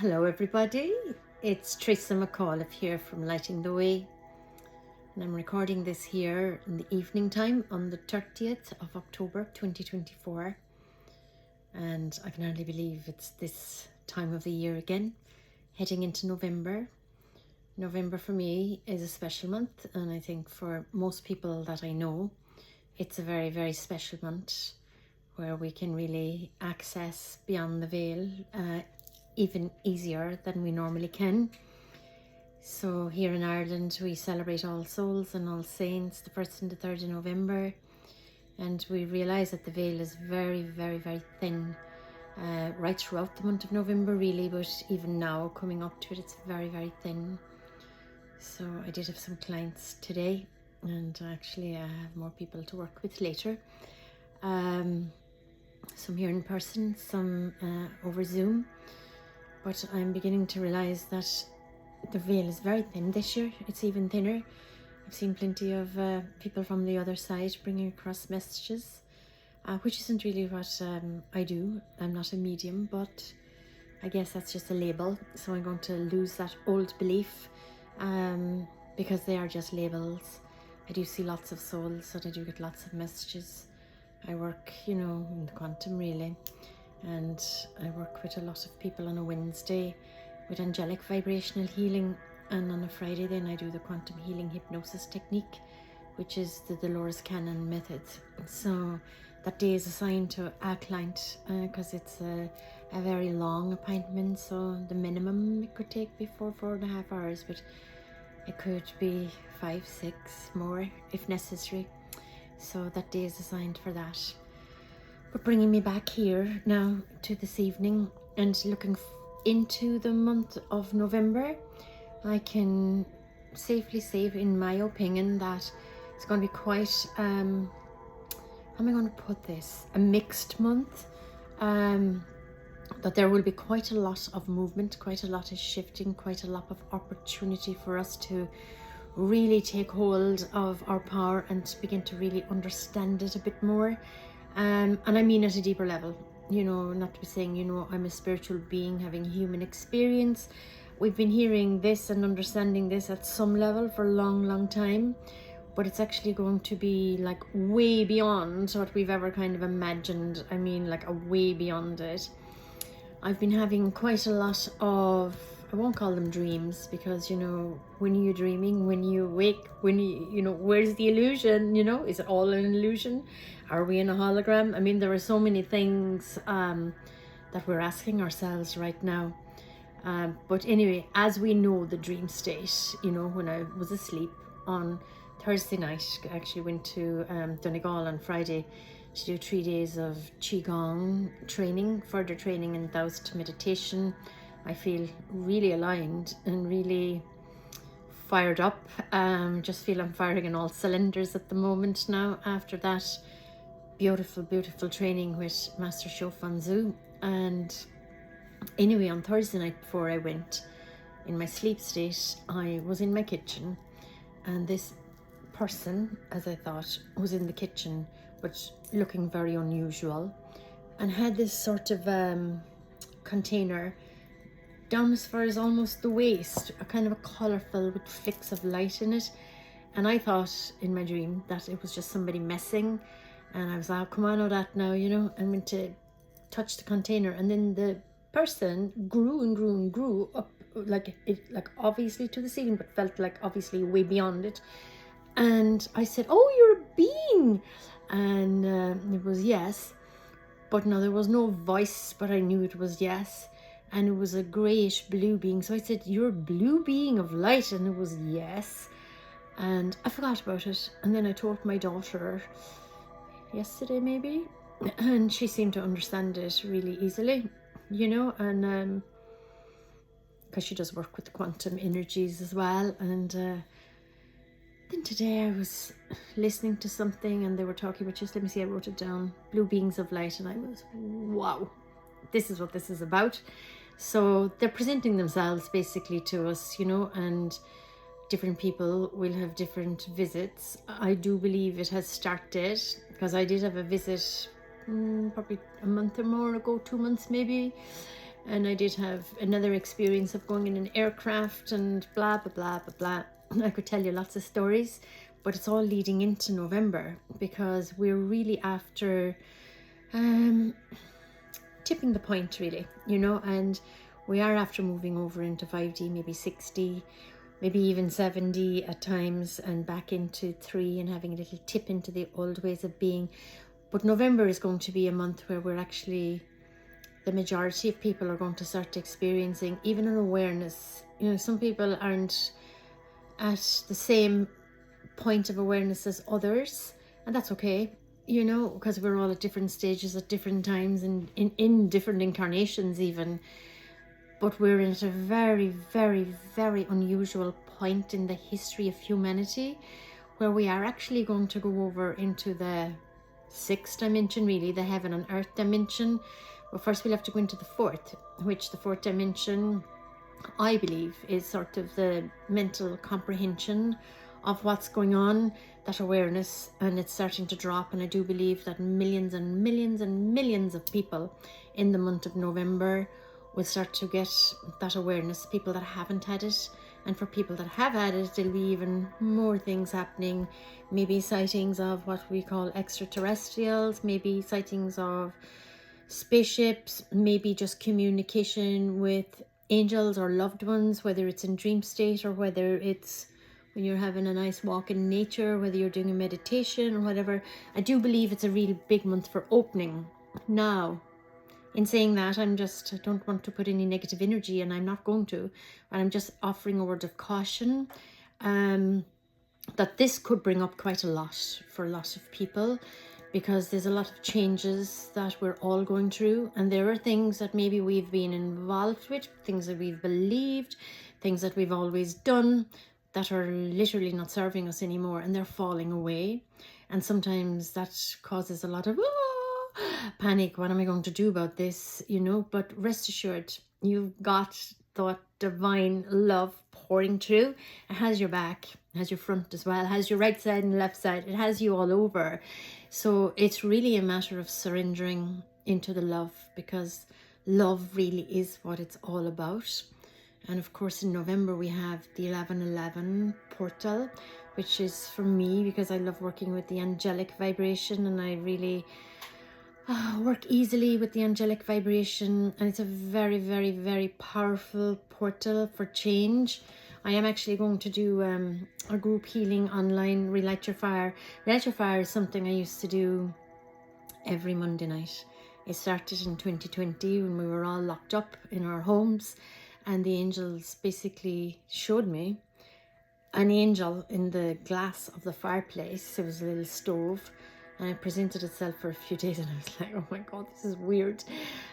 Hello everybody, it's Therese McAuliffe here from Lighting the Way, and I'm recording this here in the evening time on the 30th of October 2024, and I can hardly believe it's this time of the year again, heading into November. November for me is a special month, and I think for most people that I know it's a very, very special month where we can really access beyond the veil even easier than we normally can. So here in Ireland we celebrate All Souls and All Saints the 1st and the 3rd of November, and we realise that the veil is very, very, very thin right throughout the month of November really, but even now coming up to it, it's very, very thin. So I did have some clients today, and actually I have more people to work with later. Some here in person, some over Zoom. But I'm beginning to realise that the veil is very thin this year. It's even thinner. I've seen plenty of people from the other side bringing across messages, which isn't really what I do. I'm not a medium, but I guess that's just a label. So I'm going to lose that old belief because they are just labels. I do see lots of souls and I do get lots of messages. I work, in the quantum really. And I work with a lot of people on a Wednesday with angelic vibrational healing, and on a Friday then I do the quantum healing hypnosis technique, which is the Dolores Cannon method. So that day is assigned to a client because it's a very long appointment, so the minimum it could take be 4.5 hours, but it could be 5, 6 more if necessary. So that day is assigned for that. But bringing me back here now to this evening and looking into the month of November, I can safely say, in my opinion, that it's going to be quite, how am I going to put this, a mixed month. That there will be quite a lot of movement, quite a lot of shifting, quite a lot of opportunity for us to really take hold of our power and begin to really understand it a bit more. And I mean at a deeper level, not to be saying, I'm a spiritual being having human experience. We've been hearing this and understanding this at some level for a long, long time, but it's actually going to be like way beyond what we've ever kind of imagined. I mean, like a way beyond it. I've been having quite a lot of, I won't call them dreams, because when you're dreaming, when you wake, when you where's the illusion? Is it all an illusion? Are we in a hologram? I mean, there are so many things that we're asking ourselves right now. But anyway, as we know, the dream state, when I was asleep on Thursday night, I actually went to Donegal on Friday to do 3 days of Qigong training, further training in Taoist meditation. I feel really aligned and really fired up. Just feel I'm firing on all cylinders at the moment now after that beautiful, beautiful training with Master Sho Fanzu. And anyway, on Thursday night before I went, in my sleep state, I was in my kitchen, and this person, as I thought, was in the kitchen, but looking very unusual, and had this sort of container down as far as almost the waist, a kind of a colourful with flicks of light in it. And I thought in my dream that it was just somebody messing, and I was like, come on, that now, and went to touch the container, and then the person grew and grew and grew up, like obviously to the ceiling, but felt like obviously way beyond it. And I said, oh, you're a being. And it was yes, but no, there was no voice, but I knew it was yes. And it was a greyish blue being. So I said, you're a blue being of light, and it was yes. And I forgot about it, and then I told my daughter yesterday maybe, and she seemed to understand it really easily, and because she does work with quantum energies as well. And then today I was listening to something and they were talking about, just let me see, I wrote it down, blue beings of light, and I was, wow, this is what this is about. So they're presenting themselves basically to us, and different people will have different visits. I do believe it has started, because I did have a visit probably a month or more ago, 2 months maybe, and I did have another experience of going in an aircraft and blah blah blah blah blah. I could tell you lots of stories, but it's all leading into November, because we're really after tipping the point, really, you know, and we are after moving over into 5D, maybe 6D, maybe even 7D at times, and back into 3 and having a little tip into the old ways of being. But November is going to be a month where we're actually, the majority of people are going to start experiencing even an awareness. You know, some people aren't at the same point of awareness as others, and that's okay, you know, because we're all at different stages at different times and in different incarnations even. But we're at a very, very, very unusual point in the history of humanity, where we are actually going to go over into the 6th dimension, really, the heaven and earth dimension. But first we'll have to go into the 4th, which the 4th dimension, I believe, is sort of the mental comprehension of what's going on, that awareness, and it's starting to drop. And I do believe that millions and millions and millions of people in the month of November will start to get that awareness, people that haven't had it. And for people that have had it, there'll be even more things happening. Maybe sightings of what we call extraterrestrials, maybe sightings of spaceships, maybe just communication with angels or loved ones, whether it's in dream state or whether it's when you're having a nice walk in nature, whether you're doing a meditation or whatever. I do believe it's a really big month for opening. Now, in saying that, I don't want to put any negative energy, and I'm not going to, and I'm just offering a word of caution, that this could bring up quite a lot for a lot of people, because there's a lot of changes that we're all going through, and there are things that maybe we've been involved with, things that we've believed, things that we've always done, that are literally not serving us anymore, and they're falling away. And sometimes that causes a lot of panic. What am I going to do about this, you know? But rest assured, you've got that divine love pouring through. It has your back, it has your front as well, it has your right side and left side, it has you all over. So it's really a matter of surrendering into the love, because love really is what it's all about. And of course in November we have the 1111 portal, which is for me, because I love working with the angelic vibration, and I really work easily with the angelic vibration, and it's a very, very, very powerful portal for change. I am actually going to do a group healing online, Relight Your Fire. Relight Your Fire is something I used to do every Monday night. It started in 2020 when we were all locked up in our homes, and the angels basically showed me an angel in the glass of the fireplace. It was a little stove, and it presented itself for a few days, and I was like, oh my God, this is weird.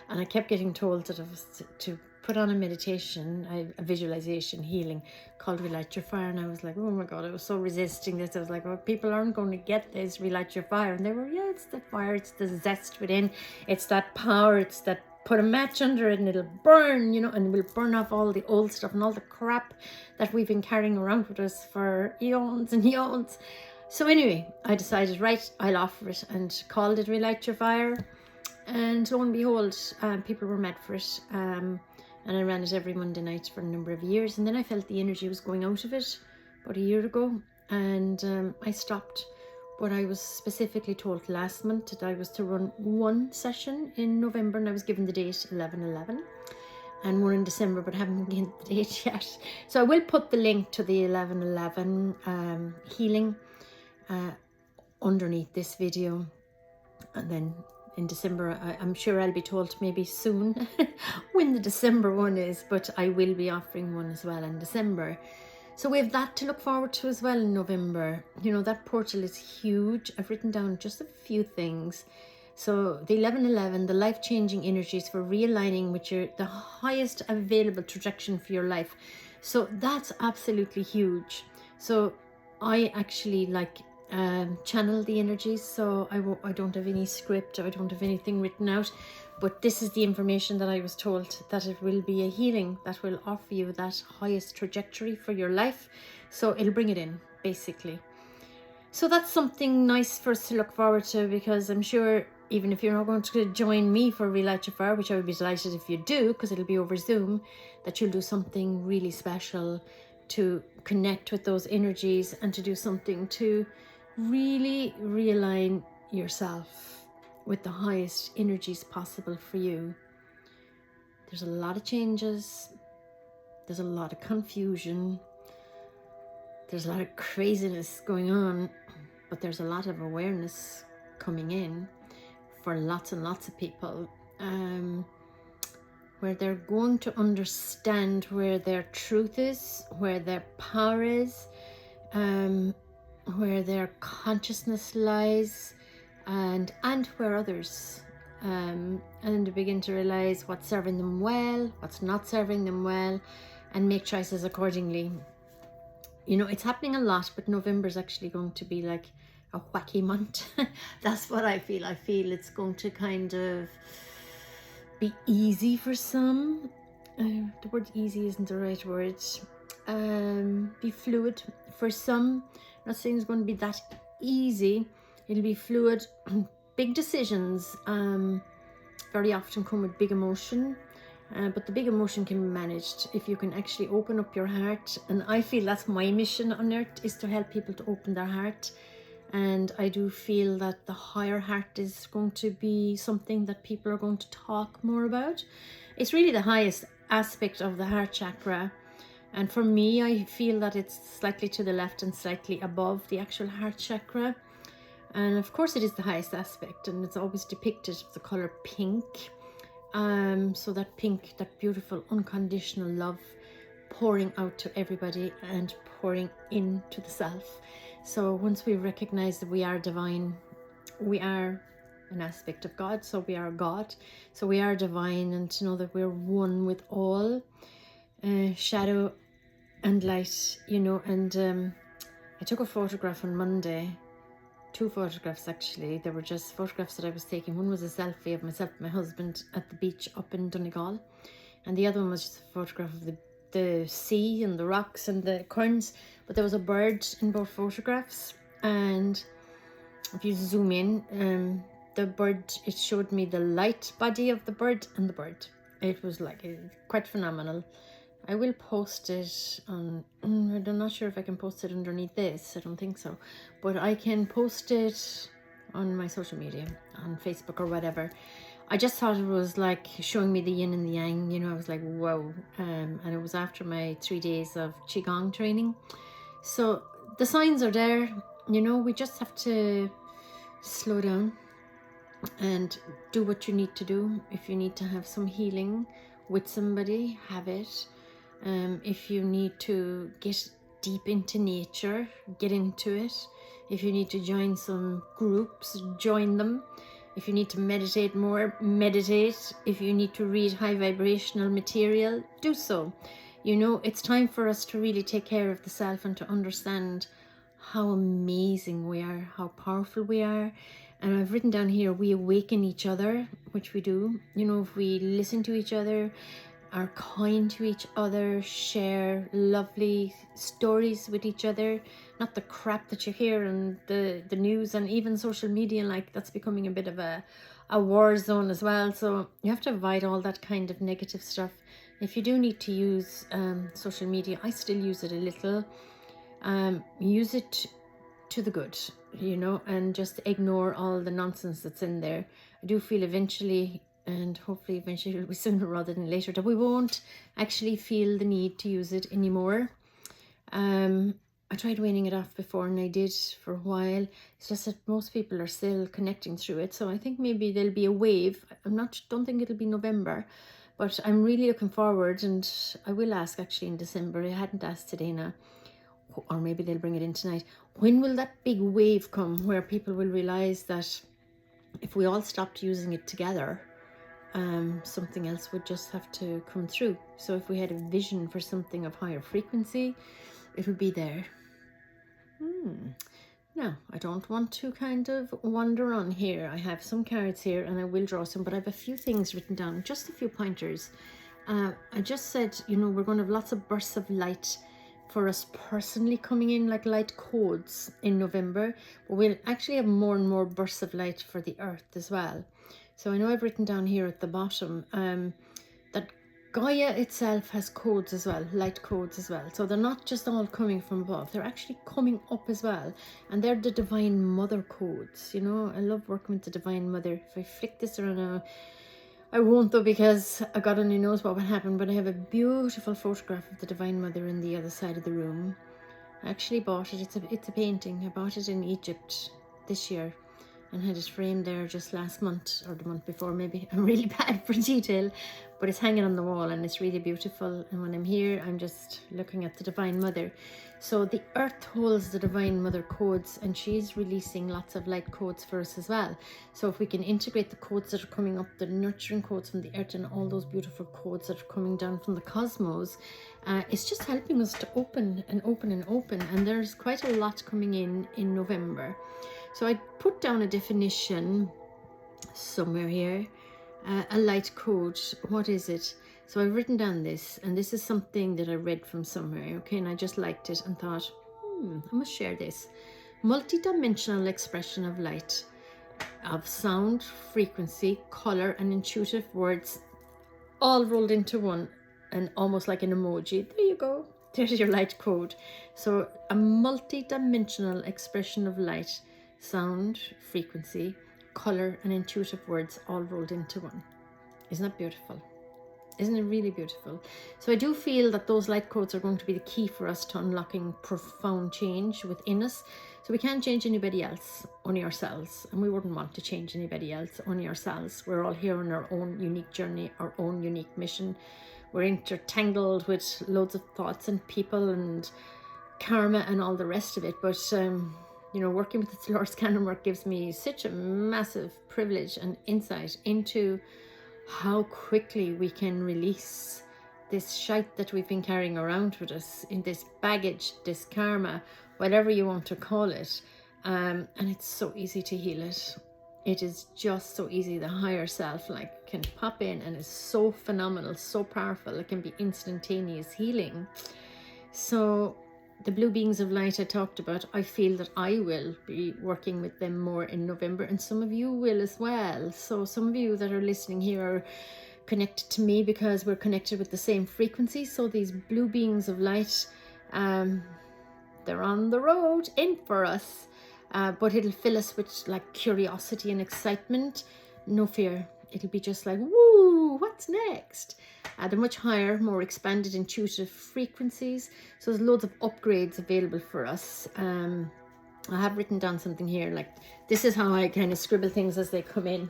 And I kept getting told that I was to put on a meditation, a visualization healing called Relight Your Fire. And I was like, oh my God, I was so resisting this. I was like, well, people aren't going to get this, Relight Your Fire. And they were, yeah, it's the fire, it's the zest within, it's that power, it's that put a match under it and it'll burn, you know, and we'll burn off all the old stuff and all the crap that we've been carrying around with us for eons and eons. So anyway, I decided, right, I'll offer it, and called it Relight Your Fire. And lo and behold, people were mad for it. And I ran it every Monday night for a number of years. And then I felt the energy was going out of it about a year ago. And I stopped. But I was specifically told last month that I was to run one session in November. And I was given the date 11/11. And we're in December, but I haven't been given the date yet. So I will put the link to the 11/11 healing underneath this video. And then in December, I'm sure I'll be told maybe soon when the December one is, but I will be offering one as well in December. So we have that to look forward to as well in November. You know, that portal is huge. I've written down just a few things. So the 11/11, the life-changing energies for realigning with the highest available trajectory for your life. So that's absolutely huge. So I actually channel the energies, so I don't have any script, I don't have anything written out, but this is the information that I was told, that it will be a healing that will offer you that highest trajectory for your life. So it'll bring it in, basically. So that's something nice for us to look forward to, because I'm sure even if you're not going to join me for Relight Your Fire, which I would be delighted if you do, because it'll be over Zoom, that you'll do something really special to connect with those energies and to do something to really realign yourself with the highest energies possible for you. There's a lot of changes. There's a lot of confusion. There's a lot of craziness going on, but there's a lot of awareness coming in for lots and lots of people, where they're going to understand where their truth is, where their power is, where their consciousness lies, and where others, and to begin to realize what's serving them well, what's not serving them well, and make choices accordingly. You know, it's happening a lot, but November is actually going to be like a wacky month. That's what I feel. I feel it's going to kind of be easy for some. The word easy isn't the right word. Be fluid for some. I'm not saying it's going to be that easy. It'll be fluid. Big decisions very often come with big emotion. But the big emotion can be managed if you can actually open up your heart. And I feel that's my mission on earth, is to help people to open their heart. And I do feel that the higher heart is going to be something that people are going to talk more about. It's really the highest aspect of the heart chakra. And for me, I feel that it's slightly to the left and slightly above the actual heart chakra. And of course it is the highest aspect, and it's always depicted with the color pink. So that pink, that beautiful unconditional love pouring out to everybody and pouring into the self. So once we recognize that we are divine, we are an aspect of God, so we are God, so we are divine, and to know that we're one with all, shadow and light, you know. And I took a photograph on Monday. 2 photographs actually. They were just photographs that I was taking. One was a selfie of myself and my husband at the beach up in Donegal, and the other one was just a photograph of the sea and the rocks and the currents. But there was a bird in both photographs, and if you zoom in, the bird, it showed me the light body of the bird and the bird. It was like quite phenomenal. I will post it on, I'm not sure if I can post it underneath this, I don't think so, but I can post it on my social media, on Facebook or whatever. I just thought it was like showing me the yin and the yang, you know. I was like, whoa. And it was after my 3 days of Qigong training. So the signs are there, you know. We just have to slow down and do what you need to do. If you need to have some healing with somebody, have it. If you need to get deep into nature, get into it. If you need to join some groups, join them. If you need to meditate more, meditate. If you need to read high vibrational material, do so. You know, it's time for us to really take care of the self and to understand how amazing we are, how powerful we are. And I've written down here, we awaken each other, which we do. You know, if we listen to each other, are kind to each other, share lovely stories with each other, not the crap that you hear in the news and even social media, like that's becoming a bit of a war zone as well. So you have to avoid all that kind of negative stuff. If you do need to use social media, I still use it a little. Use it to the good, you know, and just ignore all the nonsense that's in there. I do feel eventually, and hopefully eventually it'll be sooner rather than later, that we won't actually feel the need to use it anymore. I tried waning it off before, and I did for a while. It's just that most people are still connecting through it, so I think maybe there'll be a wave. Don't think it'll be November, but I'm really looking forward, and I will ask actually in December. I hadn't asked today now, or maybe they'll bring it in tonight. When will that big wave come where people will realize that if we all stopped using it together, something else would just have to come through? So if we had a vision for something of higher frequency, it would be there. Now, I don't want to kind of wander on here. I have some cards here and I will draw some, but I have a few things written down, just a few pointers. I just said, you know, we're going to have lots of bursts of light for us personally coming in, like light codes in November, but we'll actually have more and more bursts of light for the earth as well. So I know I've written down here at the bottom that Gaia itself has codes as well, light codes as well. So they're not just all coming from above, they're actually coming up as well. And they're the Divine Mother codes. You know, I love working with the Divine Mother. If I flick this around now, I won't though, because God only knows what would happen, but I have a beautiful photograph of the Divine Mother in the other side of the room. I actually bought it. It's a painting. I bought it in Egypt this year and had it framed there just last month or the month before maybe. I'm really bad for detail, but it's hanging on the wall and it's really beautiful. And when I'm here, I'm just looking at the Divine Mother. So the earth holds the Divine Mother codes, and she's releasing lots of light codes for us as well. So if we can integrate the codes that are coming up, the nurturing codes from the earth and all those beautiful codes that are coming down from the cosmos, it's just helping us to open and open and open. And there's quite a lot coming in November. So I put down a definition somewhere here, a light code. What is it? So I've written down this, and this is something that I read from somewhere, okay, and I just liked it and thought, I must share this. Multi-dimensional expression of light, of sound, frequency, color, and intuitive words, all rolled into one, and almost like an emoji. There you go. There's your light code. So a multi-dimensional expression of light, sound, frequency, color, and intuitive words, all rolled into one. Isn't that beautiful? Isn't it really beautiful? So I do feel that those light codes are going to be the key for us to unlocking profound change within us. So we can't change anybody else, only ourselves. And we wouldn't want to change anybody else, only ourselves. We're all here on our own unique journey, our own unique mission. We're intertangled with loads of thoughts and people and karma and all the rest of it. But, you know, working with the Therese Cannon work gives me such a massive privilege and insight into how quickly we can release this shite that we've been carrying around with us, in this baggage, this karma, whatever you want to call it. And it's so easy to heal it. It is just so easy. The higher self can pop in and is so phenomenal, so powerful. It can be instantaneous healing. So the blue beings of light I talked about, I feel that I will be working with them more in November, and some of you will as well. So some of you that are listening here are connected to me because we're connected with the same frequency. So these blue beings of light, they're on the road in for us, but it'll fill us with like curiosity and excitement. No fear. It'll be just like, woo, what's next? They're much higher, more expanded, intuitive frequencies. So there's loads of upgrades available for us. I have written down something here, like this is how I kind of scribble things as they come in.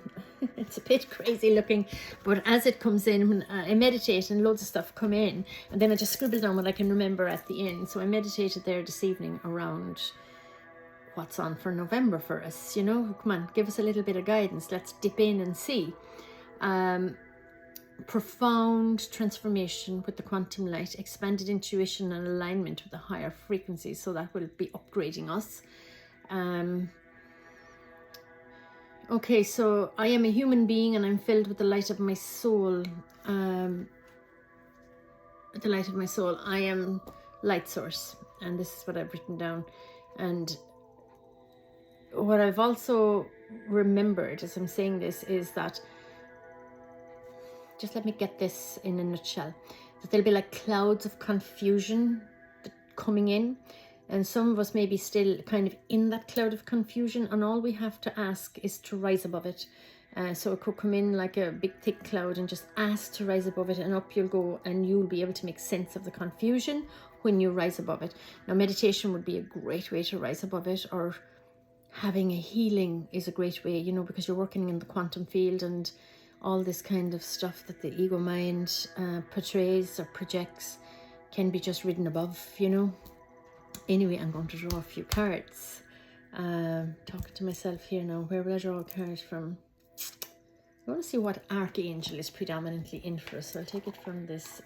It's a bit crazy looking, but as it comes in, when I meditate and loads of stuff come in, and then I just scribble down what I can remember at the end. So I meditated there this evening around what's on for November for us, you know. Come on, give us a little bit of guidance. Let's dip in and see. Profound transformation with the quantum light, expanded intuition and alignment with the higher frequencies. So that will be upgrading us. Okay, so I am a human being and I'm filled with the light of my soul. The light of my soul. I am light source, and this is what I've written down. And what I've also remembered as I'm saying this is that, just let me get this in a nutshell, that there'll be like clouds of confusion coming in, and some of us may be still kind of in that cloud of confusion, and all we have to ask is to rise above it. So it could come in like a big thick cloud, and just ask to rise above it, and up you'll go, and you'll be able to make sense of the confusion when you rise above it. Now meditation would be a great way to rise above it, or having a healing is a great way, you know, because you're working in the quantum field, and all this kind of stuff that the ego mind portrays or projects can be just ridden above, you know. Anyway, I'm going to draw a few cards. Talking to myself here now. Where will I draw a card from? I want to see what archangel is predominantly in for us. So I'll take it from this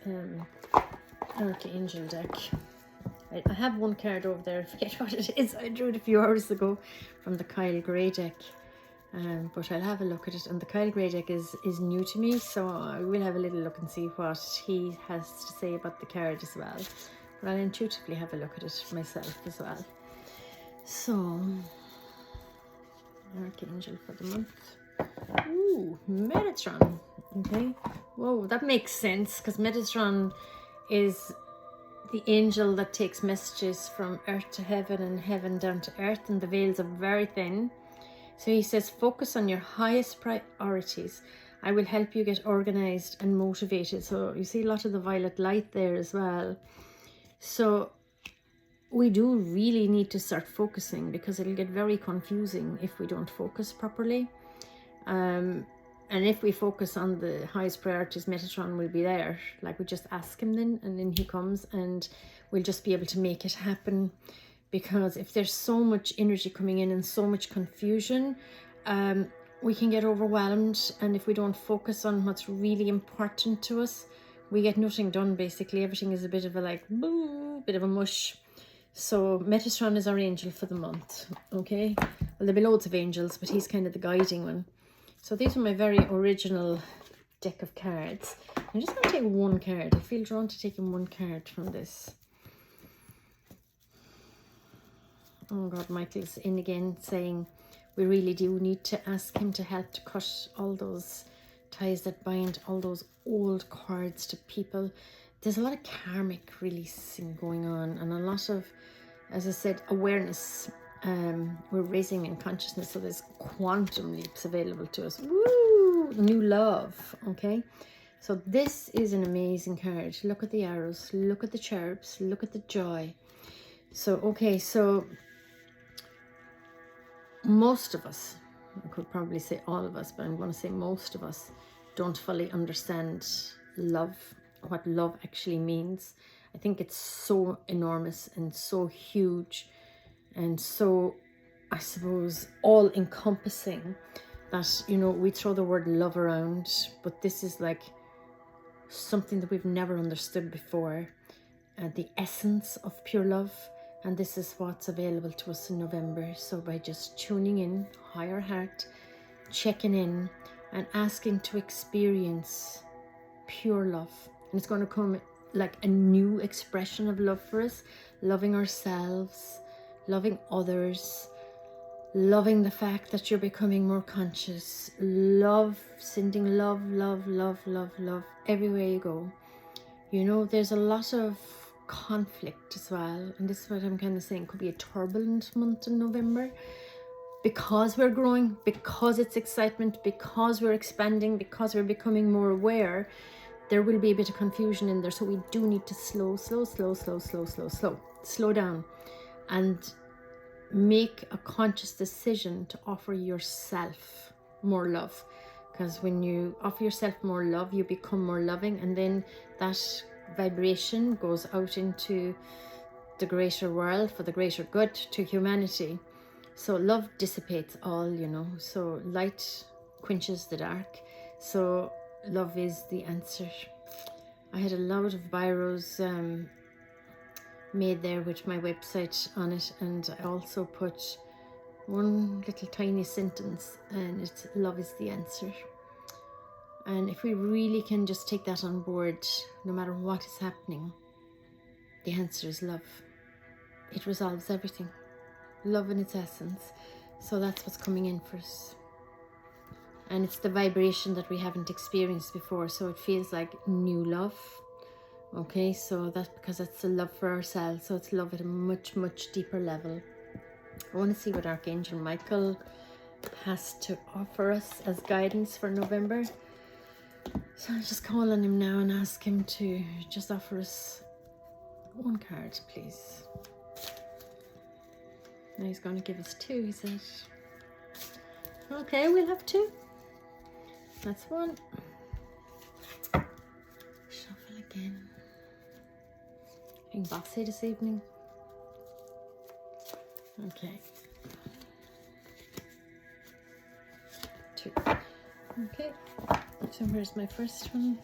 archangel deck. I have one card over there. I forget what it is. I drew it a few hours ago from the Kyle Gray deck. But I'll have a look at it. And the Kyle Gray deck is new to me, so I will have a little look and see what he has to say about the card as well. I'll intuitively have a look at it myself as well. So, Archangel for the month. Ooh, Metatron. Okay. Whoa, that makes sense, because Metatron is the angel that takes messages from earth to heaven and heaven down to earth, and the veils are very thin. So he says, focus on your highest priorities. I will help you get organized and motivated. So you see a lot of the violet light there as well. So we do really need to start focusing, because it'll get very confusing if we don't focus properly. And if we focus on the highest priorities, Metatron will be there. Like, we just ask him then, and then he comes, and we'll just be able to make it happen. Because if there's so much energy coming in and so much confusion, we can get overwhelmed. And if we don't focus on what's really important to us, we get nothing done, basically. Everything is a bit of a like, boo, bit of a mush. So Metatron is our angel for the month, okay? Well, there'll be loads of angels, but he's kind of the guiding one. So these are my very original deck of cards. I'm just going to take one card. I feel drawn to taking one card from this. Oh God, Michael's in again saying we really do need to ask him to help to cut all those ties that bind all those old cords to people. There's a lot of karmic releasing going on, and a lot of, as I said, awareness. We're raising in consciousness, so there's quantum leaps available to us. Woo! New love, okay? So this is an amazing card. Look at the arrows, look at the cherubs, look at the joy. So, okay, so most of us, I could probably say all of us, but I'm going to say most of us don't fully understand love, what love actually means. I think it's so enormous and so huge and so, I suppose, all-encompassing that, you know, we throw the word love around, but this is like something that we've never understood before, the essence of pure love. And this is what's available to us in November. So by just tuning in, higher heart, checking in and asking to experience pure love. And it's going to come like a new expression of love for us, loving ourselves, loving others, loving the fact that you're becoming more conscious, love, sending love, love, love, love, love everywhere you go. You know, there's a lot of conflict as well, and this is what I'm kind of saying, could be a turbulent month in November, because we're growing, because it's excitement, because we're expanding, because we're becoming more aware. There will be a bit of confusion in there, so we do need to slow down and make a conscious decision to offer yourself more love. Because when you offer yourself more love, you become more loving, and then that vibration goes out into the greater world for the greater good to humanity. So love dissipates all, you know, so light quenches the dark. So love is the answer. I had a lot of biros made there with my website on it, and I also put one little tiny sentence, and it's love is the answer. And if we really can just take that on board, no matter what is happening, the answer is love. It resolves everything. Love in its essence. So that's what's coming in for us. And it's the vibration that we haven't experienced before, so it feels like new love. Okay, so that's because it's a love for ourselves, so it's love at a much, much deeper level. I want to see what Archangel Michael has to offer us as guidance for November. So I'll just call on him now and ask him to just offer us one card, please. Now he's going to give us two, he said. Okay, we'll have two. That's one. Shuffle again. Being bossy this evening. Okay. Two. Okay. So here's my first one.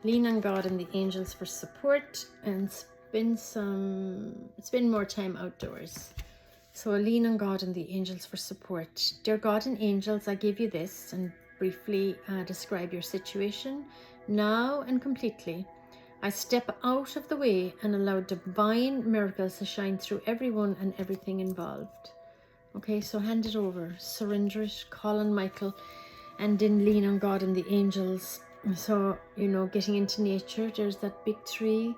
Lean on God and the angels for support, and spend more time outdoors. So lean on God and the angels for support. Dear God and angels, I give you this, and briefly describe your situation now and completely. I step out of the way and allow divine miracles to shine through everyone and everything involved. Okay, so hand it over, surrender it, call on Michael, and then lean on God and the angels. So, you know, getting into nature, there's that big tree.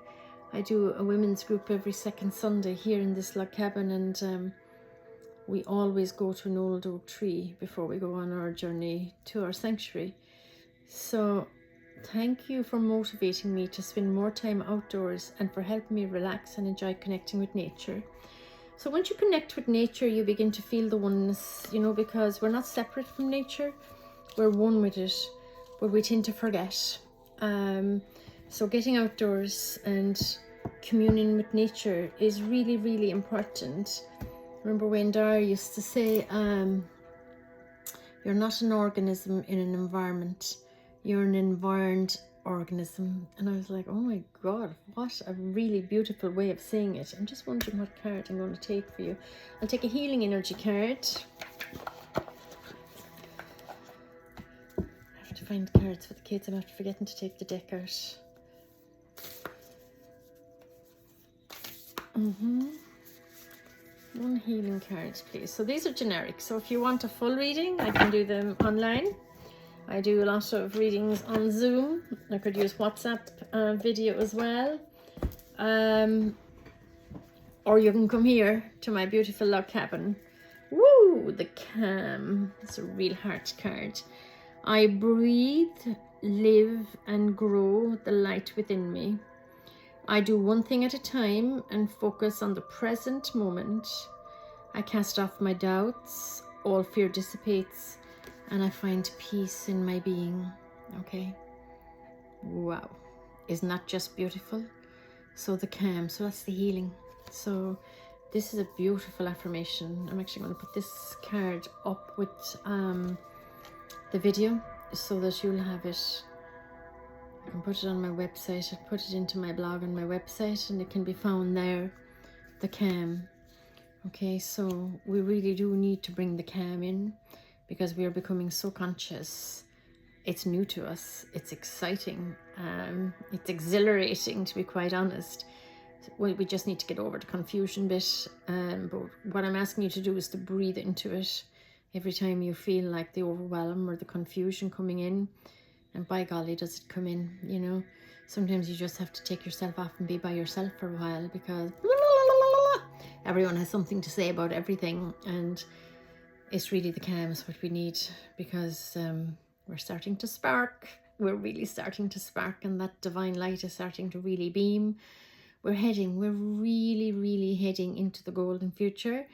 I do a women's group every second Sunday here in this log cabin, and we always go to an old oak tree before we go on our journey to our sanctuary. So thank you for motivating me to spend more time outdoors and for helping me relax and enjoy connecting with nature. So once you connect with nature, you begin to feel the oneness, you know, because we're not separate from nature, we're one with it, but we tend to forget. So getting outdoors and communing with nature is really, really important. Remember when Dara used to say, you're not an organism in an environment, you're an environed organism. And I was like, oh my God, what a really beautiful way of saying it. I'm just wondering what card I'm going to take for you. I'll take a healing energy card. I have to find cards for the kids. I'm after forgetting to take the deck out. One healing card, please. So these are generic. So if you want a full reading, I can do them online. I do a lot of readings on Zoom. I could use WhatsApp video as well. Or you can come here to my beautiful log cabin. Woo! The calm. It's a real heart card. I breathe, live, and grow the light within me. I do one thing at a time and focus on the present moment. I cast off my doubts, all fear dissipates, and I find peace in my being. Okay. Wow. Isn't that just beautiful? So the calm, so that's the healing. So this is a beautiful affirmation. I'm actually going to put this card up with the video so that you'll have it. I can put it on my website. I put it into my blog on my website, and it can be found there. The calm. Okay, so we really do need to bring the calm in because we are becoming so conscious. It's new to us. It's exciting. It's exhilarating, to be quite honest. We just need to get over the confusion bit. But what I'm asking you to do is to breathe into it every time you feel like the overwhelm or the confusion coming in. And by golly, does it come in, you know? Sometimes you just have to take yourself off and be by yourself for a while because everyone has something to say about everything. And it's really the calm is what we need because we're starting to spark. We're really starting to spark, and that divine light is starting to really beam. We're really, really heading into the golden future.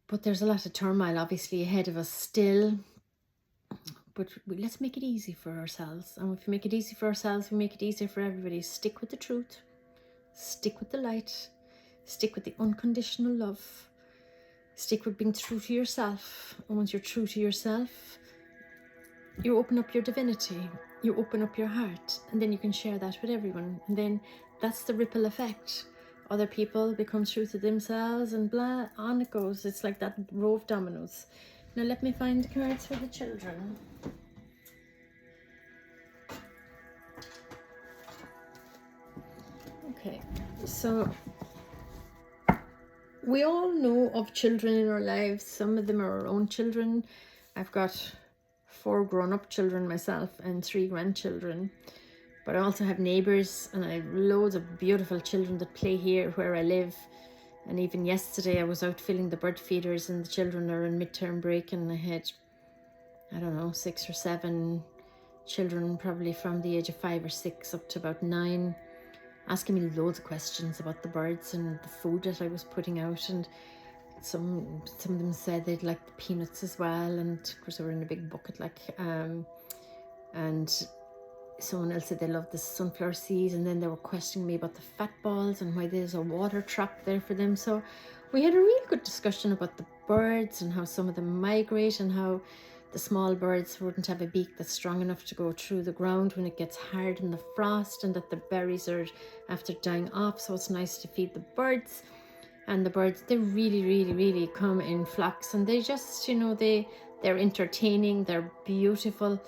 But there's a lot of turmoil obviously ahead of us still. But let's make it easy for ourselves. And if we make it easy for ourselves, we make it easier for everybody. Stick with the truth. Stick with the light. Stick with the unconditional love. Stick with being true to yourself. And once you're true to yourself, you open up your divinity. You open up your heart. And then you can share that with everyone. And then that's the ripple effect. Other people become true to themselves and blah, on it goes. It's like that row of dominoes. Now let me find the cards for the children. Okay, so we all know of children in our lives. Some of them are our own children. I've got 4 grown-up children myself and 3 grandchildren. But I also have neighbours, and I have loads of beautiful children that play here where I live. And even yesterday I was out filling the bird feeders and the children are in midterm break, and I had, I don't know, 6 or 7 children, probably from the age of 5 or 6 up to about 9, asking me loads of questions about the birds and the food that I was putting out. And some of them said they'd like the peanuts as well, and of course they were in a big bucket, like, and someone else said they loved the sunflower seeds, and then they were questioning me about the fat balls and why there's a water trap there for them. So we had a really good discussion about the birds and how some of them migrate and how the small birds wouldn't have a beak that's strong enough to go through the ground when it gets hard in the frost, and that the berries are after dying off, so it's nice to feed the birds. And the birds, they really come in flocks, and they just, you know, they're entertaining, they're beautiful.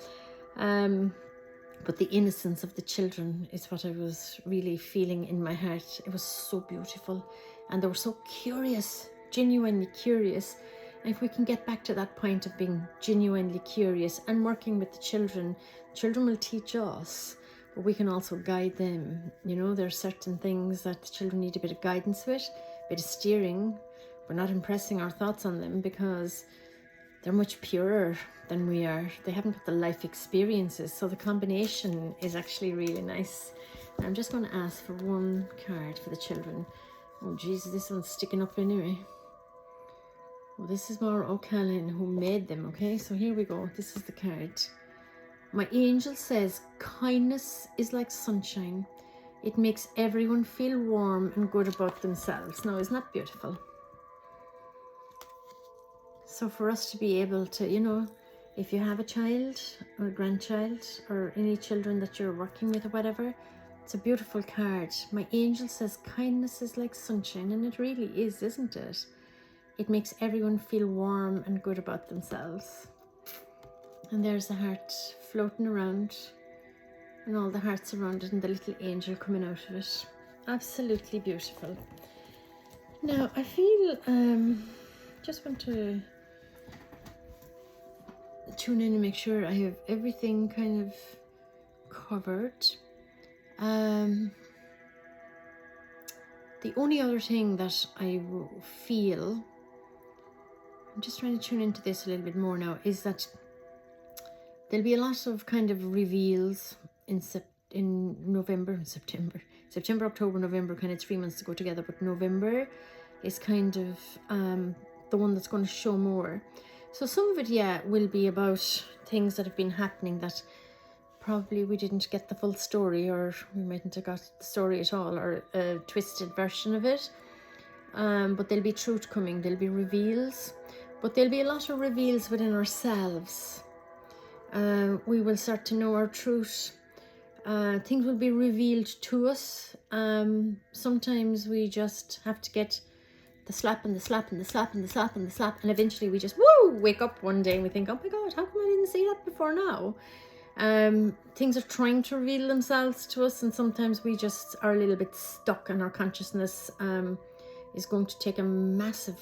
but the innocence of the children is what I was really feeling in my heart. It was so beautiful, and they were so curious, genuinely curious. And if we can get back to that point of being genuinely curious and working with the children, children will teach us, but we can also guide them. You know, there are certain things that the children need a bit of guidance with, a bit of steering. We're not impressing our thoughts on them because they're much purer than we are. They haven't got the life experiences, so the combination is actually really nice. I'm just going to ask for one card for the children. Oh Jesus, this one's sticking up anyway. Well, this is more O'Callaghan who made them, okay? So here we go. This is the card. My angel says, kindness is like sunshine. It makes everyone feel warm and good about themselves. Now, isn't that beautiful? So for us to be able to, you know, if you have a child or a grandchild or any children that you're working with or whatever, it's a beautiful card. My angel says, kindness is like sunshine, and it really is, isn't it? It makes everyone feel warm and good about themselves. And there's the heart floating around and all the hearts around it and the little angel coming out of it. Absolutely beautiful. Now, I feel, just want to tune in and make sure I have everything kind of covered. The only other thing that I feel, I'm just trying to tune into this a little bit more now, is that there'll be a lot of kind of reveals in September, October, November, kind of 3 months to go together, but November is kind of the one that's going to show more. So some of it, yeah, will be about things that have been happening that probably we didn't get the full story, or we mightn't have got the story at all, or a twisted version of it. But there'll be truth coming, there'll be reveals, but there'll be a lot of reveals within ourselves. We will start to know our truth. Things will be revealed to us. Sometimes we just have to get the slap and the slap and the slap and the slap and the slap, and eventually we just wake up one day and we think, oh my God, how come I didn't see that before now? Things are trying to reveal themselves to us, and sometimes we just are a little bit stuck, and our consciousness is going to take a massive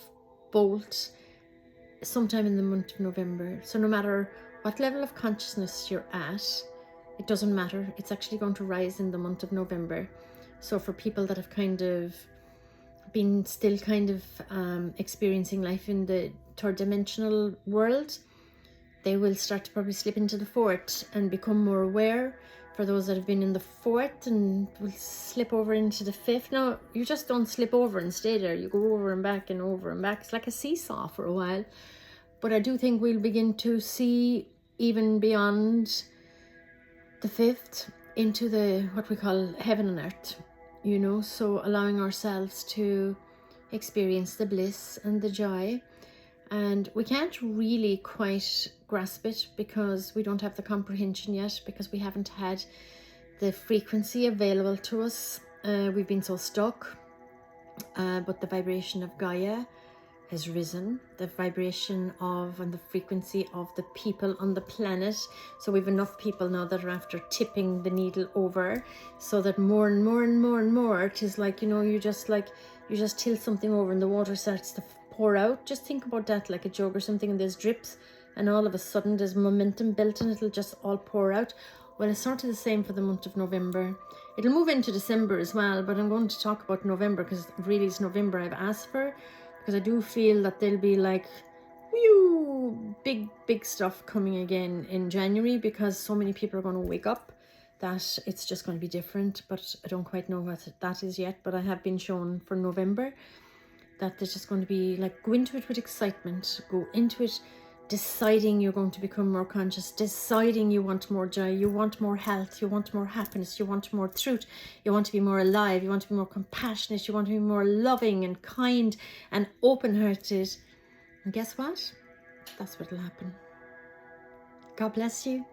bolt sometime in the month of November. So no matter what level of consciousness you're at, it doesn't matter. It's actually going to rise in the month of November. So for people that have kind of been still kind of experiencing life in the third dimensional world, they will start to probably slip into the fourth and become more aware. For those that have been in the fourth and will slip over into the fifth. Now, you just don't slip over and stay there. You go over and back and over and back. It's like a seesaw for a while. But I do think we'll begin to see even beyond the fifth into the what we call heaven and earth, you know, so allowing ourselves to experience the bliss and the joy. And we can't really quite grasp it because we don't have the comprehension yet, because we haven't had the frequency available to us. We've been so stuck, but the vibration of Gaia has risen, the vibration of and the frequency of the people on the planet. So we've enough people now that are after tipping the needle over, so that more and more and more and more, it is like, you know, you just tilt something over and the water starts to pour out. Just think about that, like a jug or something, and there's drips, and all of a sudden there's momentum built and it'll just all pour out. Well, it's sort of the same for the month of November. It'll move into December as well, but I'm going to talk about November because really it's November I've asked for, because I do feel that there'll be like big stuff coming again in January, because so many people are going to wake up that it's just going to be different. But I don't quite know what that is yet, but I have been shown for November that there's just going to be like, go into it with excitement, go into it deciding you're going to become more conscious, deciding you want more joy, you want more health, you want more happiness, you want more truth, you want to be more alive, you want to be more compassionate, you want to be more loving and kind and open-hearted. And guess what? That's what will happen. God bless you.